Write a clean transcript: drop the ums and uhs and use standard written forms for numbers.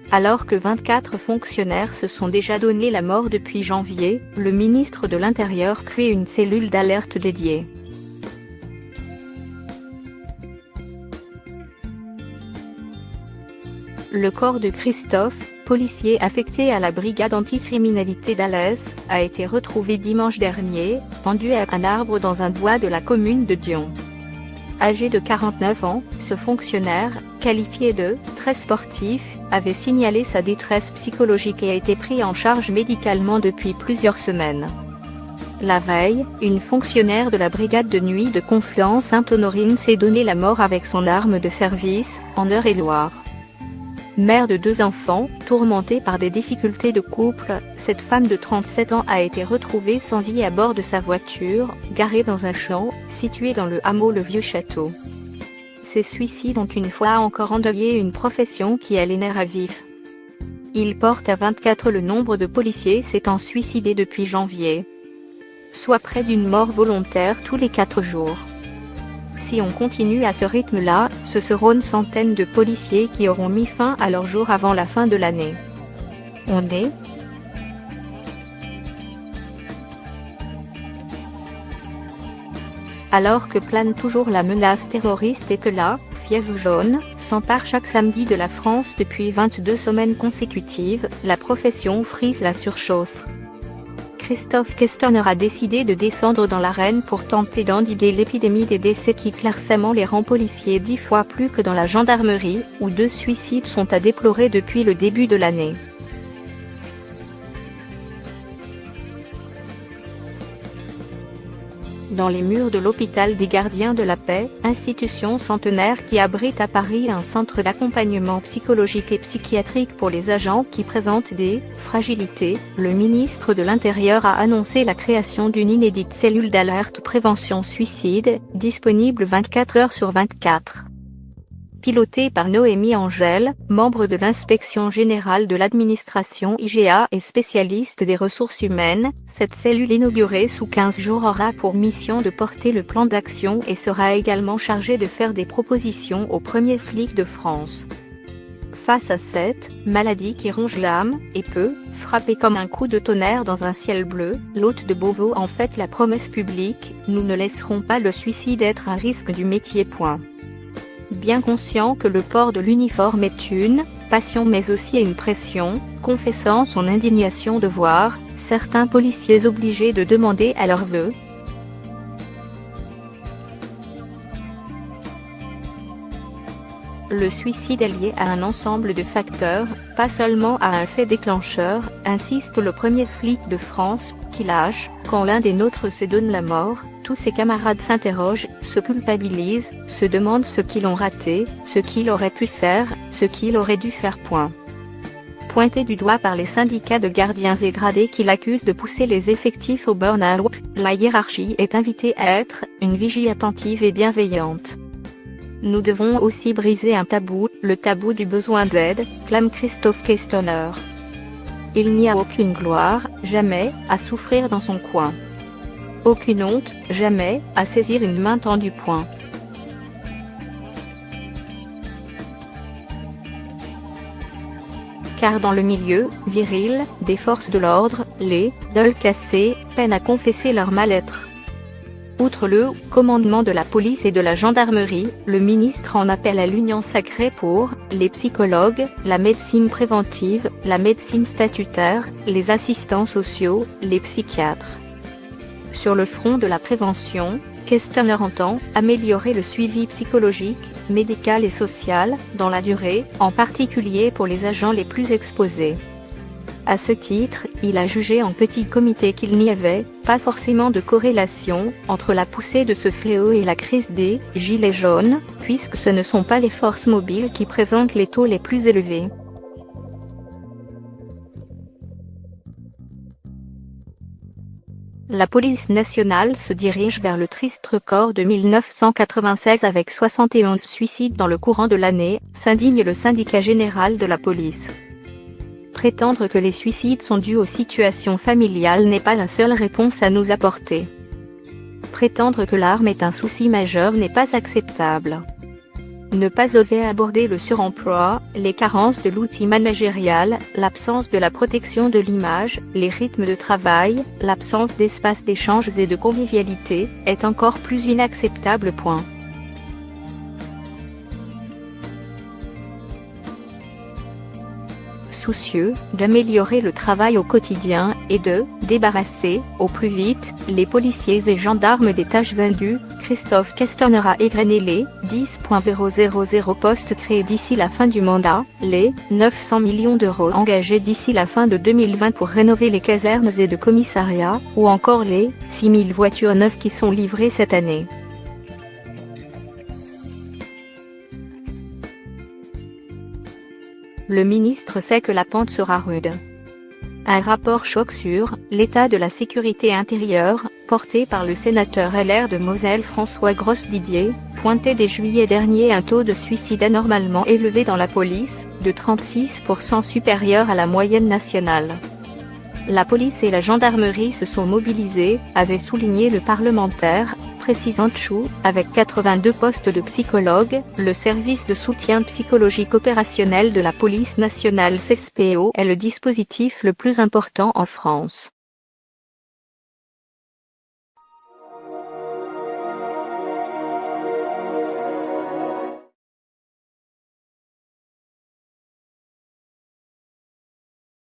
Alors que 24 fonctionnaires se sont déjà donné la mort depuis janvier, le ministre de l'Intérieur crée une cellule d'alerte dédiée. Le corps de Christophe, policier affecté à la brigade anticriminalité d'Alès, a été retrouvé dimanche dernier, pendu à un arbre dans un bois de la commune de Dion. Âgé de 49 ans, ce fonctionnaire, qualifié de « très sportif », avait signalé sa détresse psychologique et a été pris en charge médicalement depuis plusieurs semaines. La veille, une fonctionnaire de la brigade de nuit de Conflans-Sainte-Honorine s'est donné la mort avec son arme de service, en Eure-et-Loir. Mère de 2 enfants, tourmentée par des difficultés de couple, cette femme de 37 ans a été retrouvée sans vie à bord de sa voiture, garée dans un champ, situé dans le hameau Le Vieux Château. Ces suicides ont une fois encore endeuillé une profession qui a les nerfs à vif. Il porte à 24 le nombre de policiers s'étant suicidés depuis janvier, soit près d'une mort volontaire tous les 4 jours. Si on continue à ce rythme-là, ce seront une centaine de policiers qui auront mis fin à leur jour avant la fin de l'année. On est alors que plane toujours la menace terroriste et que la « fièvre jaune » s'empare chaque samedi de la France depuis 22 semaines consécutives, la profession frise la surchauffe. Christophe Castaner a décidé de descendre dans l'arène pour tenter d'endiguer l'épidémie des décès qui récemment les rend policiers 10 fois plus que dans la gendarmerie, où 2 suicides sont à déplorer depuis le début de l'année. Dans les murs de l'hôpital des Gardiens de la Paix, institution centenaire qui abrite à Paris un centre d'accompagnement psychologique et psychiatrique pour les agents qui présentent des fragilités, le ministre de l'Intérieur a annoncé la création d'une inédite cellule d'alerte prévention suicide, disponible 24 heures sur 24. Pilotée par Noémie Angèle, membre de l'Inspection générale de l'administration IGA et spécialiste des ressources humaines, cette cellule inaugurée sous 15 jours aura pour mission de porter le plan d'action et sera également chargée de faire des propositions aux premiers flics de France. Face à cette maladie qui ronge l'âme, et peut frapper comme un coup de tonnerre dans un ciel bleu, l'hôte de Beauvau en fait la promesse publique, nous ne laisserons pas le suicide être un risque du métier. Bien conscient que le port de l'uniforme est une passion mais aussi une pression, confessant son indignation de voir certains policiers obligés de demander à leurs vœux le suicide est lié à un ensemble de facteurs, pas seulement à un fait déclencheur, insiste le premier flic de France, qui lâche, quand l'un des nôtres se donne la mort, tous ses camarades s'interrogent, se culpabilisent, se demandent ce qu'ils ont raté, ce qu'il aurait pu faire, ce qu'il aurait dû faire. Pointé du doigt par les syndicats de gardiens et gradés qui l'accusent de pousser les effectifs au burn-out, la hiérarchie est invitée à être une vigie attentive et bienveillante. Nous devons aussi briser un tabou, le tabou du besoin d'aide, clame Christophe Castaner. Il n'y a aucune gloire, jamais, à souffrir dans son coin. Aucune honte, jamais, à saisir une main tendue. Car dans le milieu viril des forces de l'ordre, les deuils cassés peinent à confesser leur mal-être. Outre le commandement de la police et de la gendarmerie, le ministre en appelle à l'union sacrée pour les psychologues, la médecine préventive, la médecine statutaire, les assistants sociaux, les psychiatres. Sur le front de la prévention, Castaner entend améliorer le suivi psychologique, médical et social, dans la durée, en particulier pour les agents les plus exposés. À ce titre, il a jugé en petit comité qu'il n'y avait pas forcément de corrélation entre la poussée de ce fléau et la crise des « gilets jaunes », puisque ce ne sont pas les forces mobiles qui présentent les taux les plus élevés. La police nationale se dirige vers le triste record de 1996 avec 71 suicides dans le courant de l'année, s'indigne le syndicat général de la police. Prétendre que les suicides sont dus aux situations familiales n'est pas la seule réponse à nous apporter. Prétendre que l'arme est un souci majeur n'est pas acceptable. Ne pas oser aborder le suremploi, les carences de l'outil managérial, l'absence de la protection de l'image, les rythmes de travail, l'absence d'espace d'échange et de convivialité, est encore plus inacceptable. Soucieux d'améliorer le travail au quotidien et de débarrasser, au plus vite, les policiers et gendarmes des tâches indues, Christophe Castaner a égrené les 10,000 postes créés d'ici la fin du mandat, les 900 millions d'euros engagés d'ici la fin de 2020 pour rénover les casernes et de commissariats, ou encore les 6000 voitures neuves qui sont livrées cette année. Le ministre sait que la pente sera rude. Un rapport choc sur l'état de la sécurité intérieure, porté par le sénateur LR de Moselle François Grosdidier, pointait dès juillet dernier un taux de suicide anormalement élevé dans la police, de 36% supérieur à la moyenne nationale. La police et la gendarmerie se sont mobilisées, avait souligné le parlementaire, précisant Chou, avec 82 postes de psychologues, le service de soutien psychologique opérationnel de la police nationale CSPO est le dispositif le plus important en France.